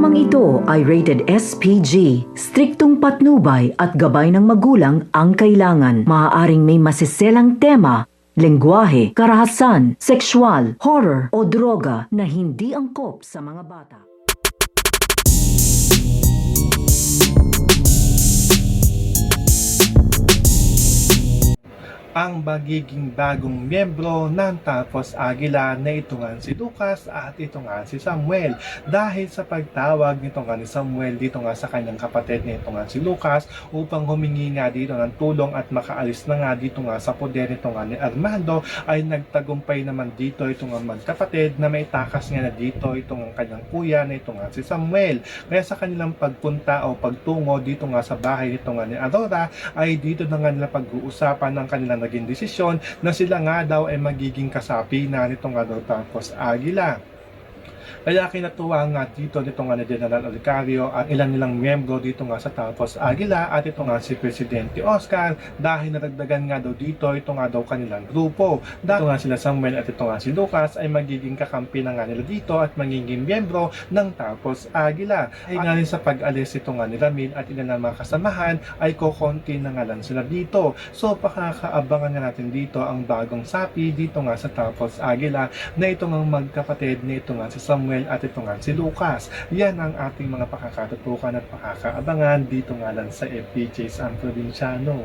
Programang ito ay rated SPG. Striktong patnubay at gabay ng magulang ang kailangan. Maaaring may masiselang tema, lengguwahe, karahasan, sexual, horror o droga na hindi angkop sa mga bata. Ang magiging bagong miyembro ng Talpos Aguila na ito nga si Lucas at ito nga si Samuel. Dahil sa pagtawag nito nga ni Samuel dito nga sa kanyang kapatid na ito nga si Lucas upang humingi nga dito ng tulong at makaalis na nga dito nga sa poder nito nga ni Armando, ay nagtagumpay naman dito ito nga magkapatid na may takas nga na dito itong kanyang kuya na ito nga si Samuel. Kaya sa kanilang pagpunta o pagtungo dito nga sa bahay nito nga ni Aurora, ay dito na nga nila pag-uusapan ng kanilang naging desisyon na sila nga daw ay magiging kasapi na nitong nga daw Talpos Aguila. Kaya kinatuwa nga dito nito nga ni General Olicario ang ilan nilang miyembro dito nga sa Talpos Aguila at ito nga si Presidente Oscar, dahil nadagdagan nga daw dito ito nga daw kanilang grupo. Dito nga sila Samuel at ito nga si Lucas ay magiging kakampi na nga nila dito at magiging miyembro ng Talpos Aguila. Ay nga rin sa pag-alis ito nga ni Ramil at ilan ng mga kasamahan ay kokonti na nga lang sila dito. So pakakaabangan nga natin dito ang bagong sapi dito nga sa Talpos Aguila na ito nga magkapatid na ito nga si Samuel at ito nga si Lucas. Yan ang ating mga pakakatutukan at pakakaabangan dito nga lang sa FPJs ang Probinsyano.